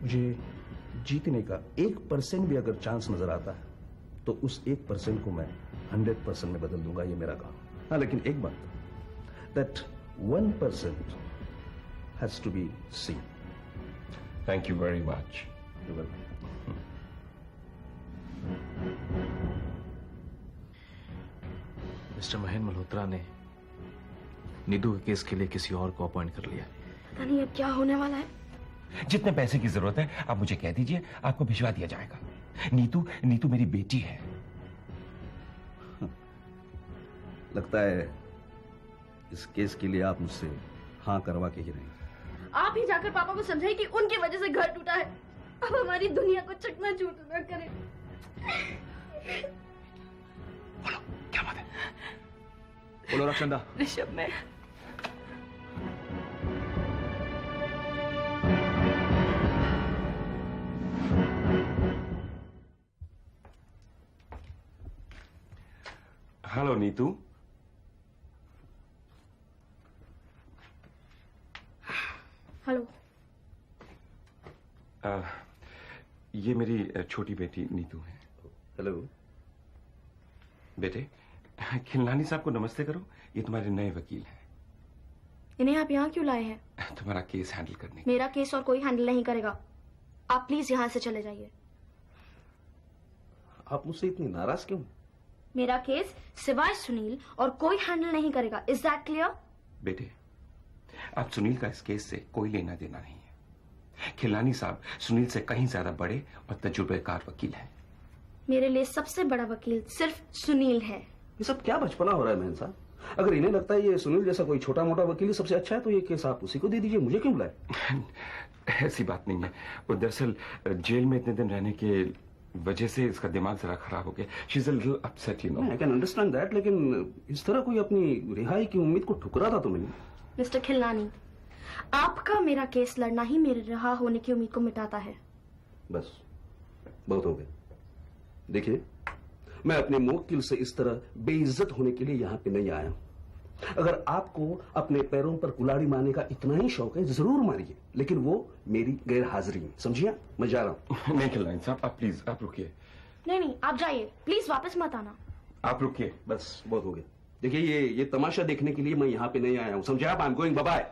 मुझे जीतने का 1% भी अगर चांस नजर आता है तो उस 1% को मैं 100% में बदल दूंगा, ये मेरा काम। हाँ, लेकिन एक बात, that 1% has to be seen. Thank you very much. Mister Mahendra Malhotra ने नीतू के केस के लिए किसी और को अपॉइंट कर लिया। पता नहीं अब क्या होने वाला है। जितने पैसे की जरूरत है आप मुझे कह दीजिए, आपको भिजवा दिया जाएगा। नीतू मेरी बेटी है। लगता है इस केस के लिए आप मुझसे हाँ करवा के ही रहेंगे। आप ही जाकर पापा को समझाइए कि उनकी वजह से घर टूटा है। अब हमारी दुनिया को चकनाचूर न करें। बोलो क्या बात है? बोलो रक्षंदा। ऋषभ, मैं हेलो नीतू। हेलो। ये मेरी छोटी बेटी नीतू है। हेलो। बेटे, खिलनानी साहब को नमस्ते करो, ये तुम्हारे नए वकील हैं। इन्हें आप यहाँ क्यों लाए हैं? तुम्हारा केस हैंडल करने। मेरा केस और कोई हैंडल नहीं करेगा। आप प्लीज यहाँ से चले जाइए। आप मुझसे इतनी नाराज क्यों? मेरा केस सिवाय सुनील और कोई हैंडल नहीं करेगा। Is that clear? बेटे, अब सुनील का इस केस से कोई लेना देना नहीं है। खिलानी साहब सुनील से कहीं ज्यादा बड़े और तजुर्बेकार वकील हैं। मेरे लिए सबसे बड़ा वकील सिर्फ सुनील है। ये सब क्या बचपना हो रहा है मेहन साहब? अगर इन्हें लगता है ये सुनील जैसा कोई छोटा मोटा वकील सबसे अच्छा है तो ये केस आप उसी को दे दीजिए, मुझे क्यों बुलाए? ऐसी बात नहीं है। वो दरअसल जेल में इतने दिन रहने के वजह से इसका दिमाग जरा खराब हो गया। She is a little upset, you know. I can understand that, लेकिन इस तरह कोई अपनी रिहाई की उम्मीद को ठुकरा था तो नहीं। मिस्टर खिलनानी, आपका मेरा केस लड़ना ही मेरे रिहा होने की उम्मीद को मिटाता है। बस बहुत हो गया। देखिए, मैं अपने मुवक्किल से इस तरह बेइज्जत होने के लिए यहाँ पे नहीं आया हूं। अगर आपको अपने पैरों पर कुल्हाड़ी मारने का इतना ही शौक है जरूर मारिए, लेकिन वो मेरी गैर हाजिरी में, समझिए? मैं जा रहा हूँ। नहीं खिलानी साहब, आप प्लीज आप रुकिए। नहीं, आप जाइए प्लीज, वापस मत आना। आप रुकिए। बस बहुत हो गया। देखिए, ये तमाशा देखने के लिए मैं यहाँ पे नहीं आया हूँ, समझे आप? I am going, bye bye.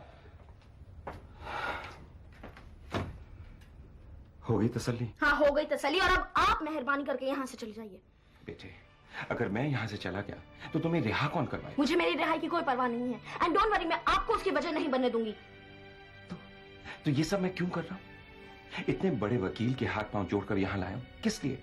हो गई तसल्ली? हाँ, हो गई तसल्ली। और अब आप मेहरबानी करके यहाँ से चले जाइए। बेटे, अगर मैं यहाँ से चला गया तो तुम्हें रिहा कौन करवाएगा? मुझे मेरी रिहाई की कोई परवाह नहीं है। एंड डोंट वरी, मैं आपको उसकी वजह नहीं बनने दूंगी। तो ये सब मैं क्यों कर रहा हूँ? इतने बड़े वकील के हाथ पांव जोड़कर यहाँ लाया हूँ, किस लिए?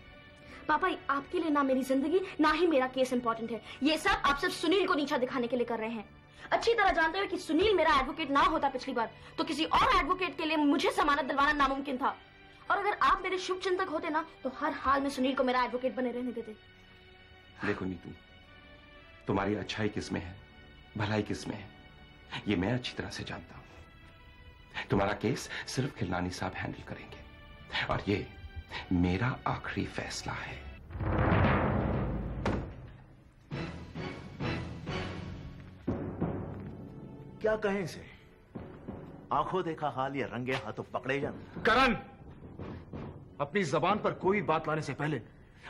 पापा, आपके लिए ना मेरी जिंदगी ना ही मेरा केस इंपॉर्टेंट है। ये सब आप सिर्फ सुनील को नीचा दिखाने के लिए कर रहे हैं। अच्छी तरह जानते हो कि सुनील मेरा एडवोकेट ना होता पिछली बार तो किसी और एडवोकेट के लिए मुझे जमानत दिलवाना नामुमकिन था। और अगर आप मेरे शुभ चिंतक होते ना तो हर हाल में सुनील को मेरा एडवोकेट बने रहने देते। देखो नीतू, तुम्हारी अच्छाई किसमें है, भलाई किसमें है, ये मैं अच्छी तरह से जानता हूं। तुम्हारा केस सिर्फ खिलनानी साहब हैंडल करेंगे और ये मेरा आखिरी फैसला है। क्या कहें इसे? आंखों देखा हाल या रंगे हाथों पकड़े जान। करण, अपनी जबान पर कोई बात लाने से पहले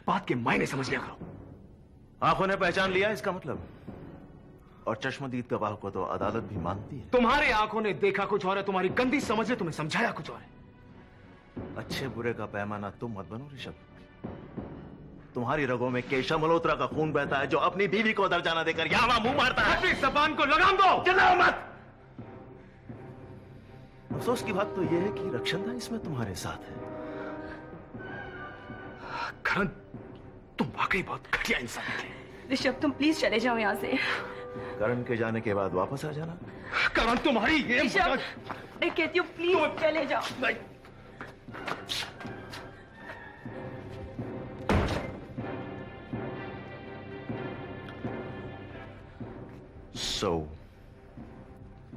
बात के मायने समझ लिया करो। आंखों ने पहचान लिया इसका मतलब, और चश्मदीद गवाह को तो अदालत भी मानती है। तुम्हारे आंखों ने देखा कुछ और है, तुम्हारी गंदी समझ ने तुम्हें समझाया कुछ और है। अच्छे बुरे का पैमाना तुम मत बनो ऋषभ। तुम्हारी रगों में केशव मल्होत्रा का खून बहता है जो अपनी बीवी को दर्जा न देकर यहां मुंह मारता है। अपनी जबान को लगाम दो। चिल्लाओ मत। अफसोस की बात तो यह है कि रक्षंदा इसमें तुम्हारे साथ है। करण, तुम वाकई बहुत घटिया इंसान थे। ऋषभ, तुम प्लीज चले जाओ यहाँ से। करण के जाने के बाद वापस आ जाना। करण, तुम्हारी ये ऋषभ, मैं कहती हूँ प्लीज चले जाओ। नहीं।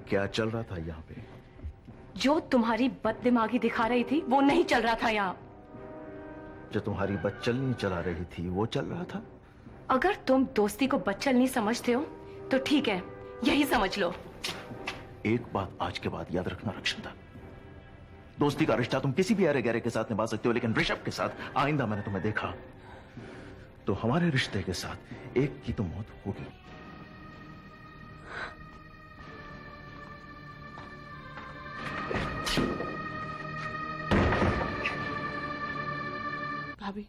क्या चल रहा था यहाँ पे? जो तुम्हारी बददिमागी दिखा रही थी वो नहीं चल रहा था यहाँ। जो तुम्हारी बदचलनी चला रही थी वो चल रहा था। अगर तुम दोस्ती को बदचलनी समझते हो तो ठीक है, यही समझ लो। एक बात आज के बाद याद रखना रक्षंदा, दोस्ती का रिश्ता तुम किसी भी अरे गहरे के साथ निभा सकते हो, लेकिन ऋषभ के साथ आइंदा मैंने तुम्हें देखा तो हमारे रिश्ते के साथ एक की तो मौत होगी। भाभी,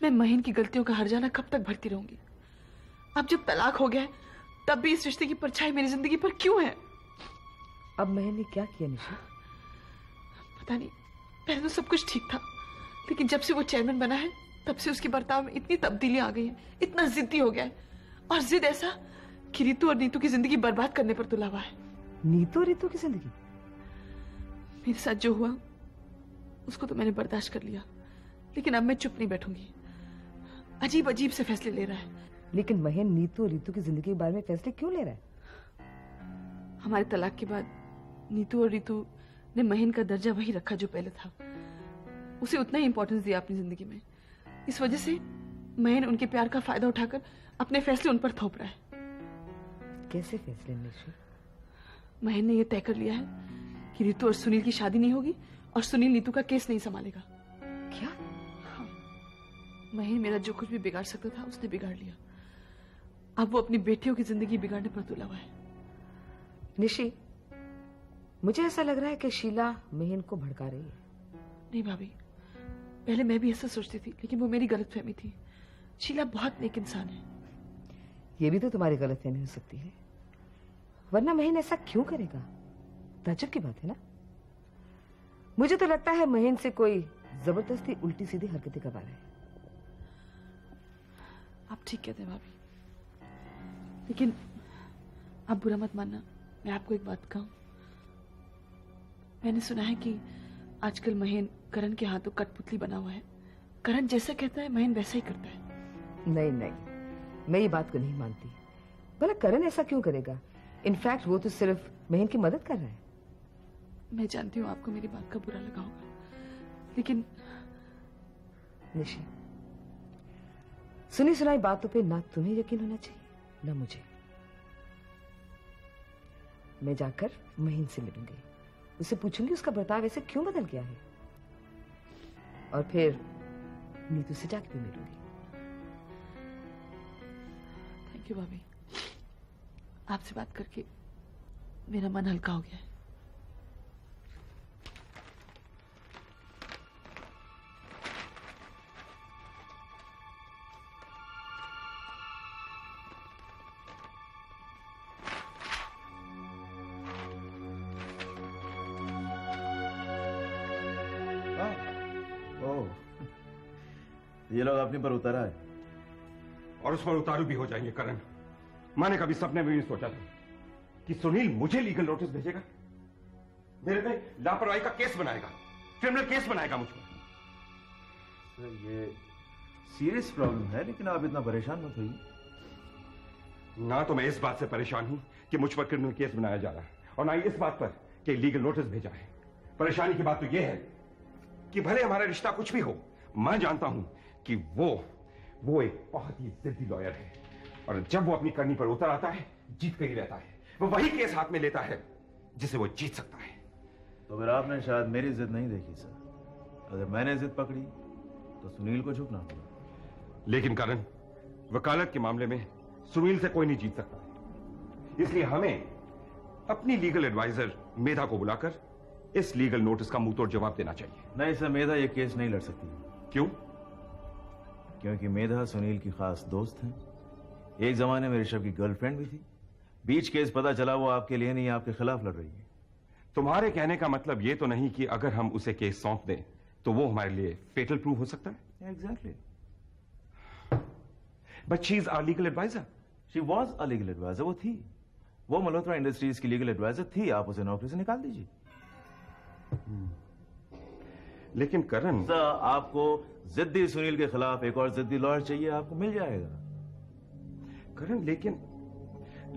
मैं महीन की गलतियों का हर्जाना कब तक भरती रहूंगी? अब जब तलाक हो गया है, तब भी इस रिश्ते की परछाई मेरी जिंदगी पर क्यों है? अब महीन ने क्या किया निशा? पता नहीं, पहले तो सब कुछ ठीक था, लेकिन जब से वो चेयरमैन बना है तब से उसके बर्ताव में इतनी तब्दीलियां आ गई हैं, इतना जिद्दी हो गया है, और जिद ऐसा कि रितु और नीतू की जिंदगी बर्बाद करने पर तुला हुआ है। नीतू और रितु की जिंदगी? मेरे साथ जो हुआ उसको तो मैंने बर्दाश्त कर लिया, लेकिन अब मैं चुप नहीं बैठूंगी। अजीब अजीब से फैसले ले रहा है। लेकिन महीन नीतू और रितु की जिंदगी के बारे में फैसले क्यों ले रहा है? हमारे तलाक के बाद नीतू और रितु ने महीन का दर्जा वही रखा जो पहले था, उसे उतना ही इंपॉर्टेंस दिया अपनी जिंदगी में। इस वजह से महीन उनके प्यार का फायदा उठाकर अपने फैसले उन पर थोप रहा है। कैसे फैसले निशा? महीन ने यह तय कर लिया है कि रितु और सुनील की शादी नहीं होगी और सुनील नीतू का केस नहीं संभालेगा। क्या? हाँ, महीन मेरा जो कुछ भी बिगाड़ सकता था उसने बिगाड़ लिया। अब वो अपनी बेटियों की जिंदगी बिगाड़ने पर तुला हुआ है। निशी, मुझे ऐसा लग रहा है कि शीला महीन को भड़का रही है। नहीं भाभी, पहले मैं भी ऐसा सोचती थी, लेकिन वो मेरी गलतफहमी थी। शीला बहुत नेक इंसान है। ये भी तो तुम्हारी गलतफहमी हो सकती है, वरना महीन ऐसा क्यों करेगा? ताज्जुब की बात है ना। मुझे तो लगता है महीन से कोई जबरदस्ती उल्टी सीधी हरकतें करवा रहा है। आप ठीक कहते हैं भाभी, लेकिन आप बुरा मत मानना, मैं आपको एक बात कहूं। मैंने सुना है कि आजकल महीन करण के हाथों कठपुतली बना हुआ है। करण जैसा कहता है महीन वैसा ही करता है। नहीं नहीं, मैं ये बात को नहीं मानती। भला करण ऐसा क्यों करेगा? इनफैक्ट वो तो सिर्फ महीन की मदद कर रहा है। मैं जानती हूँ आपको मेरी बात का बुरा लगा होगा, लेकिन निशी, सुनी सुनाई बातों पे ना तुम्हें यकीन होना चाहिए ना मुझे। मैं जाकर महीन से मिलूंगी, उससे पूछूंगी उसका बर्ताव ऐसे क्यों बदल गया है, और फिर नीतू से जाकर भी मिलूंगी। थैंक यू भाभी, आपसे बात करके मेरा मन हल्का हो गया है। ये लोग अपने पर उतरा है और उस पर उतारू भी हो जाएंगे। करण, मैंने कभी सपने में भी सोचा था कि सुनील मुझे लीगल नोटिस भेजेगा, मेरे पे लापरवाही का केस बनाएगा, क्रिमिनल केस बनाएगा मुझ पर। सर, ये सीरियस प्रॉब्लम है, लेकिन आप इतना परेशान मत होइए। ना तो मैं इस बात से परेशान हूं कि मुझ पर क्रिमिनल केस बनाया जा रहा है, और ना ही इस बात पर कि लीगल नोटिस भेजा है। परेशानी की बात तो यह है कि भले हमारा रिश्ता कुछ भी हो, मैं जानता हूं कि वो एक बहुत ही जिद्दी लॉयर है, और जब वो अपनी करनी पर उतर आता है जीत कर ही रहता है। वो वही केस हाथ में लेता है जिसे वो जीत सकता है। तो फिर आपने शायद मेरी जिद नहीं देखी सर। अगर मैंने जिद पकड़ी तो सुनील को झुकना होगा। लेकिन करण, वकालत के मामले में सुनील से कोई नहीं जीत सकता, इसलिए हमें अपनी लीगल एडवाइजर मेधा को बुलाकर इस लीगल नोटिस का मुंह तोड़ जवाब देना चाहिए। नहीं सर, मेधा ये केस नहीं लड़ सकती। क्यों? क्योंकि मेधा सुनील की खास दोस्त है, एक जमाने में ऋषभ की गर्लफ्रेंड भी थी। बीच केस पता चला वो आपके लिए नहीं आपके खिलाफ लड़ रही है। तुम्हारे कहने का मतलब ये तो नहीं कि अगर हम उसे केस सौंप दें तो वो हमारे लिए फेटल प्रूफ हो सकता है? Exactly. But she is our legal adviser. She was a legal adviser. वो थी, वो मल्होत्रा इंडस्ट्रीज की लीगल एडवाइजर थी। आप उसे नौकरी से निकाल दीजिए। लेकिन करण सर, आपको जिद्दी सुनील के खिलाफ एक और जिद्दी लॉयर चाहिए, आपको मिल जाएगा। करण,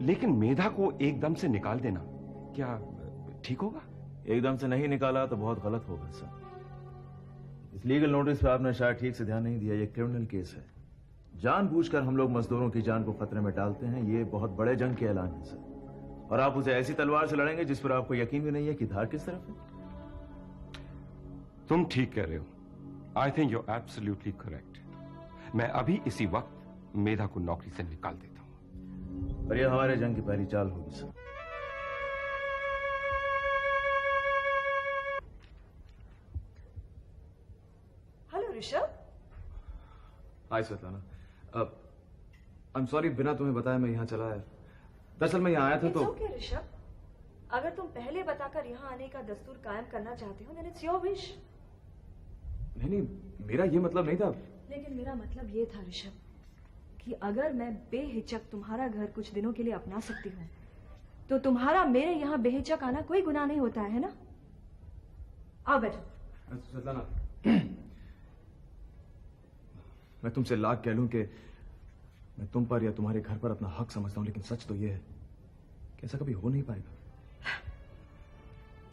लेकिन मेधा को एकदम से निकाल देना क्या ठीक होगा? एकदम से नहीं निकाला तो बहुत गलत होगा सर। इस लीगल नोटिस पे आपने शायद ठीक से ध्यान नहीं दिया। ये क्रिमिनल केस है, जानबूझकर हम लोग मजदूरों की जान को खतरे में डालते हैं। ये बहुत बड़े जंग के ऐलान है सर, और आप उसे ऐसी तलवार से लड़ेंगे जिस पर आपको यकीन भी नहीं है कि धार किस तरफ है। तुम ठीक कह रहे हो। I think you absolutely correct. मैं अभी इसी वक्त मेधा को नौकरी से निकाल देता हूं। पर यह हमारे जंग की पहली चाल होगी sir. Hello Rishabh. Hi Svetlana. I am sorry, बिना तुम्हें बताए मैं यहाँ चला आया। दरअसल मैं यहाँ आया था तो ओके ऋषभ, अगर तुम पहले बताकर यहाँ आने का दस्तूर कायम करना चाहते हो, then it's your wish। नहीं, मेरा ये मतलब नहीं था। लेकिन मेरा मतलब ये था ऋषभ कि अगर मैं बेहिचक तुम्हारा घर कुछ दिनों के लिए अपना सकती हूँ तो तुम्हारा मेरे यहाँ बेहिचक आना कोई गुनाह नहीं होता है ना? आओ बैठो। स्वेतलाना, मैं तुमसे लाख कह लूं कि मैं तुम पर या तुम्हारे घर पर अपना हक समझता हूं, लेकिन सच तो ये है कि ऐसा कभी हो नहीं पाएगा।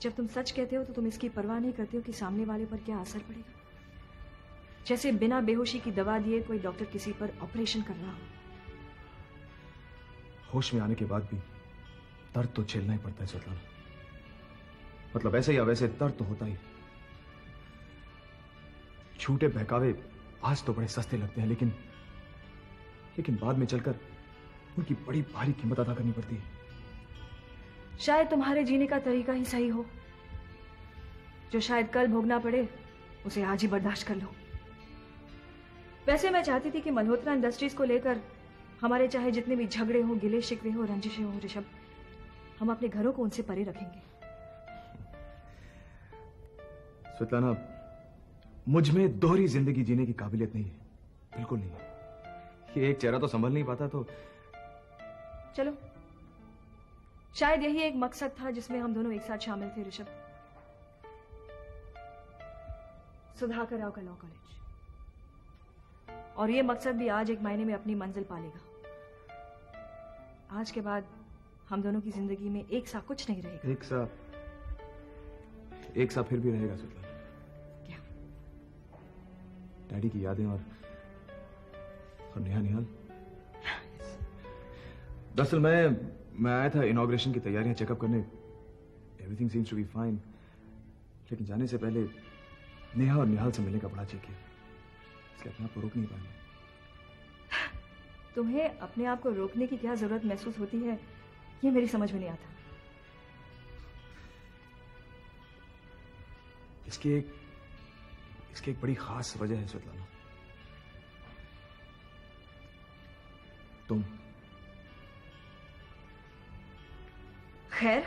जब तुम सच कहते हो तो तुम इसकी परवाह नहीं करते हो कि सामने वाले पर क्या असर पड़ेगा। जैसे बिना बेहोशी की दवा दिए कोई डॉक्टर किसी पर ऑपरेशन कर रहा हो। होश में आने के बाद भी दर्द तो झेलना ही पड़ता है स्वेतलाना। मतलब ऐसे या वैसे दर्द तो होता ही। झूठे बहकावे आज तो बड़े सस्ते लगते हैं, लेकिन बाद में चलकर उनकी बड़ी भारी कीमत अदा करनी पड़ती है। शायद तुम्हारे जीने का तरीका ही सही हो। जो शायद कल भोगना पड़े उसे आज ही बर्दाश्त कर लो। वैसे मैं चाहती थी कि मल्होत्रा इंडस्ट्रीज को लेकर हमारे चाहे जितने भी झगड़े हो, गिले शिकवे हो, रंजिशें हो ऋषभ, हम अपने घरों को उनसे परे रखेंगे। स्वेतलाना, मुझ में दोहरी जिंदगी जीने की काबिलियत नहीं है, बिल्कुल नहीं है। ये एक चेहरा तो संभल नहीं पाता तो चलो, शायद यही एक मकसद था जिसमें हम दोनों एक साथ शामिल थे ऋषभ। सुधाकर राव का लॉ कॉलेज, और ये मकसद भी आज एक महीने में अपनी मंजिल पालेगा। आज के बाद हम दोनों की जिंदगी में एक सा कुछ नहीं रहेगा। एक सा फिर भी रहेगा स्वेतलाना। क्या? डैडी की यादें और निहाल। दरअसल मैं आया था इनॉग्रेशन की तैयारियां चेकअप करने। Everything seems to be fine, लेकिन जाने से पहले नेहा और निहाल से मिलने का बड़ा चाहिए, इसलिए अपने आप को रोक नहीं पाया। तुम्हें अपने आप को रोकने की क्या जरूरत महसूस होती है, ये मेरी समझ में नहीं आता। इसकी एक बड़ी खास वजह है स्वेतलाना। तुम। खैर,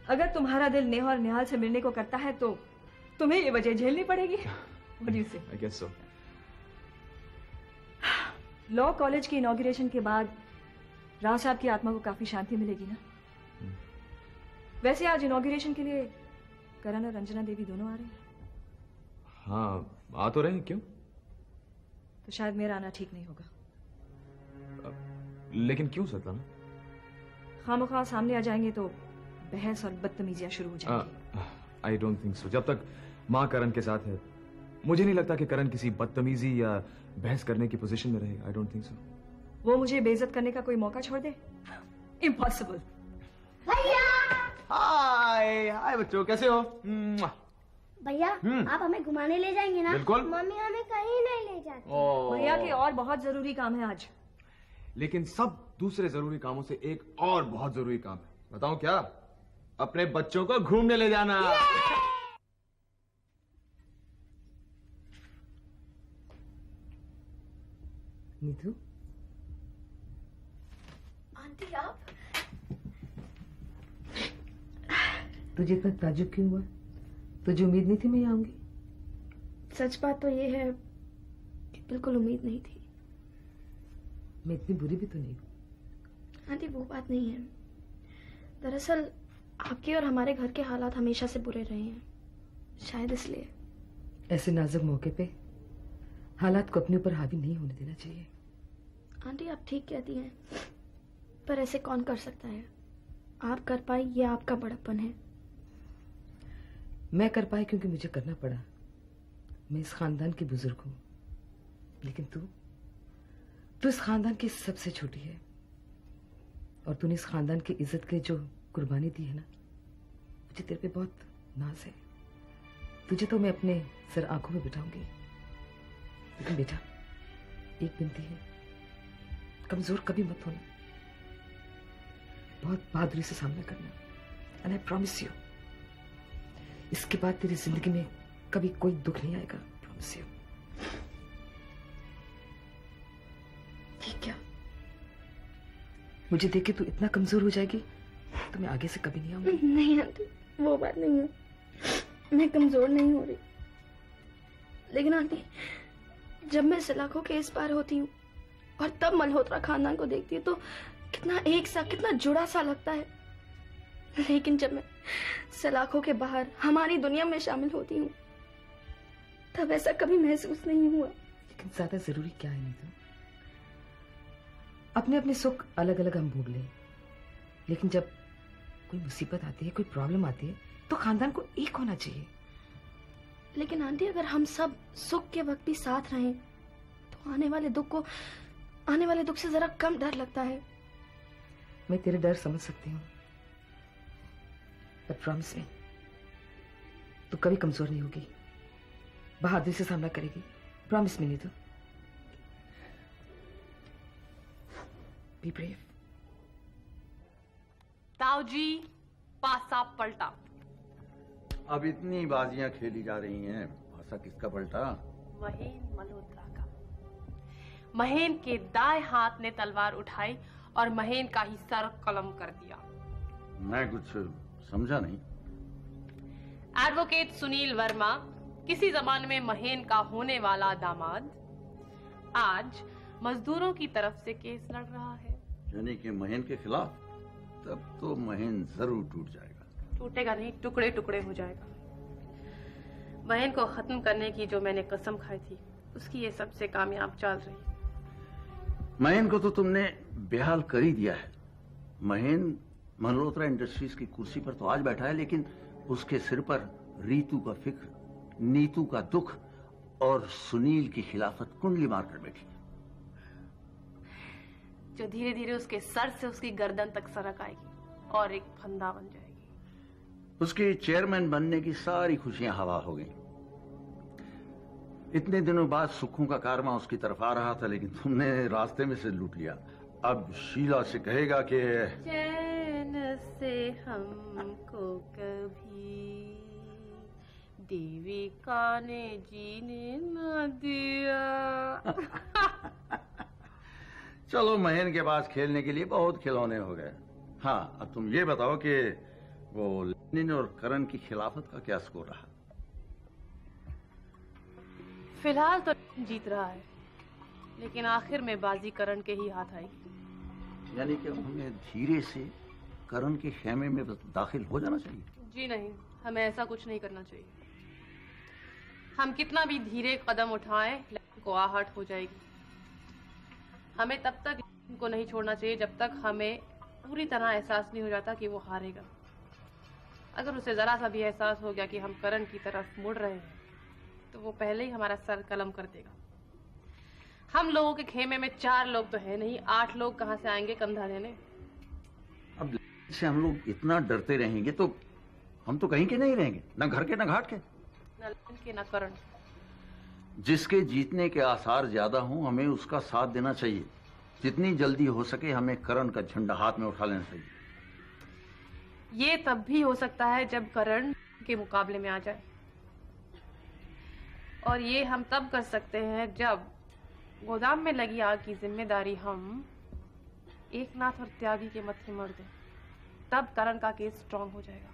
अगर तुम्हारा दिल नेहा और निहाल से मिलने को करता है तो तुम्हें ये वजह झेलनी पड़ेगी। What do you say? I guess so. Law college की इनॉग्रेशन के बाद राव साहब की आत्मा को काफी शांति मिलेगी ना? वैसे आज इनॉग्रेशन के लिए करण और रंजना देवी दोनों आ रहे हैं। हाँ, आ तो रहे हैं। क्यों? तो शायद मेरा आना ठीक नहीं होगा। लेकिन क्यों स्वेतलाना? खामखा सामने आ जाएंगे तो बहस और बदतमीजियां शुरू हो जाएंगी। I don't think so. जब तक माँ करण के साथ है, मुझे नहीं लगता कि करण किसी बदतमीजी या बहस करने की पोजीशन में रहेगा। I don't think so. वो मुझे बेइज्जत करने का कोई मौका छोड़ दे? इम्पॉसिबल। हाय बच्चों, कैसे हो? भैया, आप हमें घुमाने ले जाएंगे ना? बिल्कुल। मम्मी हमें कहीं नहीं ले जाती। भैया के और बहुत जरूरी काम है आज। लेकिन सब दूसरे जरूरी कामों से एक और बहुत जरूरी काम है। बताऊं क्या? अपने बच्चों को घूमने ले जाना। नीतू, आंटी आप? तुझे इतना ताज्जुब क्यों हुआ? तुझे उम्मीद नहीं थी मैं यहाँ आऊंगी? सच बात तो ये है कि बिल्कुल उम्मीद नहीं थी। मैं इतनी बुरी भी तो नहीं हूँ। आंटी वो बात नहीं है। दरअसल आपके और हमारे घर के हालात हमेशा से बुरे रहे हैं, शायद इसलिए। ऐसे नाजुक मौके पे हालात को अपने ऊपर हावी नहीं होने देना चाहिए। आंटी आप ठीक कहती हैं, पर ऐसे कौन कर सकता है? आप कर पाई, ये आपका बड़प्पन है। मैं कर पाई क्योंकि मुझे करना पड़ा। मैं इस खानदान की बुजुर्ग हूं, लेकिन तू इस खानदान की सबसे छोटी है, और तूने इस खानदान की इज्जत के जो कुर्बानी दी है ना, मुझे तेरे पे बहुत नाज है। तुझे तो मैं अपने सर आंखों में बिठाऊंगी, लेकिन बेटा एक विनती है, कमजोर कभी मत होना, बहुत बहादुरी से सामना करना। एंड आई प्रॉमिस यू, इसके बाद तेरी जिंदगी में कभी कोई दुख नहीं आएगा, प्रॉमिस यू। ठीक क्या? मुझे देख के तू इतना कमजोर हो जाएगी तो मैं आगे से कभी नहीं आऊंगी। नहीं आंटी, वो बात नहीं है, मैं कमजोर नहीं हो रही। लेकिन आंटी, जब मैं सलाखों के इस पार होती हूँ और तब मल्होत्रा खानदान को देखती हूँ तो कितना एक सा, कितना जुड़ा सा लगता है। लेकिन जब मैं सलाखों के बाहर हमारी दुनिया में शामिल होती हूँ तब ऐसा कभी महसूस नहीं हुआ। लेकिन ज्यादा जरूरी क्या है नीतू? अपने अपने सुख अलग अलग हम भोग लें, लेकिन जब कोई मुसीबत आती है, कोई प्रॉब्लम आती है, तो खानदान को एक होना चाहिए। लेकिन आंटी, अगर हम सब सुख के वक्त भी साथ रहें तो आने वाले दुख से जरा कम डर लगता है। मैं तेरे डर समझ सकती हूँ, बट प्रॉमिस मी, तू कभी कमजोर नहीं होगी, बहादुरी से सामना करेगी। Promise me Neetu, be brave. ताऊजी, पासा पलटा। अब इतनी बाजियां खेली जा रही हैं, पासा किसका पलटा? महेन मल्होत्रा का। महेन के दाएं हाथ ने तलवार उठाई और महेन का ही सर कलम कर दिया। मैं कुछ समझा नहीं। एडवोकेट सुनील वर्मा, किसी जमाने में महेन का होने वाला दामाद, आज मजदूरों की तरफ से केस लड़ रहा है। यानी कि महेन के खिलाफ? तब तो महेन जरूर टूट जाएगा। टूटेगा नहीं, टुकड़े टुकड़े हो जाएगा। महेन को खत्म करने की जो मैंने कसम खाई थी, उसकी ये सबसे कामयाब चाल रही। महेन को तो तुमने बेहाल कर ही दिया है। महेन मल्होत्रा इंडस्ट्रीज की कुर्सी पर तो आज बैठा है, लेकिन उसके सिर पर रीतू का फिक्र, नीतू का दुख और सुनील की खिलाफत कुंडली मारकर बैठी, जो धीरे धीरे उसके सर से उसकी गर्दन तक सरक आएगी और एक फंदा बन जाएगी। उसकी चेयरमैन बनने की सारी खुशियां हवा हो गई। इतने दिनों बाद सुखों का कारवां उसकी तरफ आ रहा था, लेकिन तुमने रास्ते में से लूट लिया। अब शीला से कहेगा कि चैन से हमको कभी देविका ने जीने न दिया। चलो, महेन के पास खेलने के लिए बहुत खिलौने हो गए। हाँ, अब तुम ये बताओ कि वो लेनिन और करण की खिलाफत का क्या स्कोर रहा? फिलहाल तो जीत रहा है, लेकिन आखिर में बाजी करण के ही हाथ आएगी। यानी कि हमें धीरे से करण के खेमे में दाखिल हो जाना चाहिए? जी नहीं, हमें ऐसा कुछ नहीं करना चाहिए। हम कितना भी धीरे कदम उठाएं, लेकिन को आहट हो जाएगी। हमें तब तक को नहीं छोड़ना चाहिए जब तक हमें पूरी तरह एहसास नहीं हो जाता कि वो हारेगा। अगर उसे जरा सा भी एहसास हो गया कि हम करण की तरफ मुड़ रहे हैं, तो वो पहले ही हमारा सर कलम कर देगा। हम लोगों के खेमे में 4 लोग तो है नहीं, 8 लोग कहां से आएंगे कंधा देने। अब से हम लोग इतना डरते रहेंगे तो हम तो कहीं के नहीं रहेंगे, न घर के न घाट के, न लेनिन के न करण। जिसके जीतने के आसार ज्यादा हों, हमें उसका साथ देना चाहिए। जितनी जल्दी हो सके हमें करण का झंडा हाथ में उठा लेना चाहिए। ये तब भी हो सकता है जब करण के मुकाबले में आ जाए, और ये हम तब कर सकते हैं जब गोदाम में लगी आग की जिम्मेदारी हम एकनाथ और त्यागी के मत्थे मर दें। तब करण का केस स्ट्रांग हो जाएगा।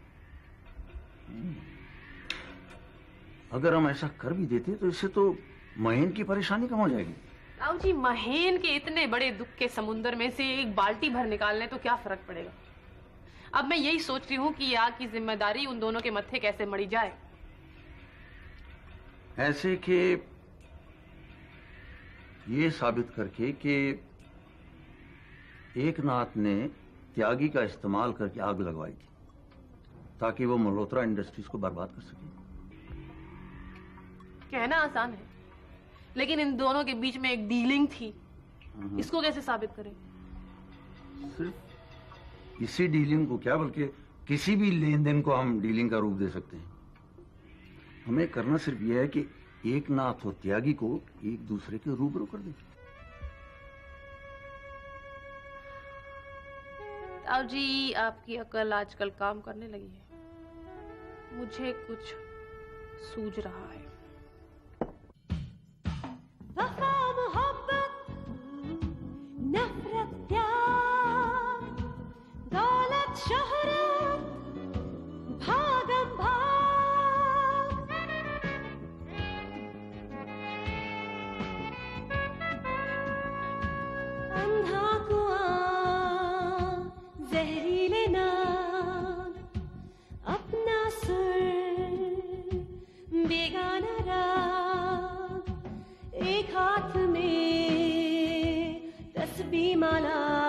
अगर हम ऐसा कर भी देते तो इससे तो महेन की परेशानी कम हो जाएगी। राव जी, महेन के इतने बड़े दुख के समुद्र में से एक बाल्टी भर निकालने तो क्या फर्क पड़ेगा। अब मैं यही सोच रही हूँ कि ये आग की जिम्मेदारी उन दोनों के मत्थे कैसे मड़ी जाए। ऐसे कि ये साबित करके कि एकनाथ ने त्यागी का इस्तेमाल करके आग लगवाई थी ताकि वो मल्होत्रा इंडस्ट्रीज को बर्बाद कर सके। कहना आसान है, लेकिन इन दोनों के बीच में एक डीलिंग थी। इसको कैसे साबित करें? सिर्फ इसी डीलिंग को क्या, बल्कि किसी भी लेन देन को हम डीलिंग का रूप दे सकते हैं। हमें करना सिर्फ यह है कि एक नाथ और त्यागी को एक दूसरे के रूबरू कर दें। ताऊ जी, आपकी अकल आजकल काम करने लगी है। मुझे कुछ सूझ रहा है। वफा मोहब्बत नफरत प्यार दौलत शोहरत भागम भाग अंधा कुआं जहरीले नाग अपना सुर बेगाना राग एक हाथ में तस्बीह माला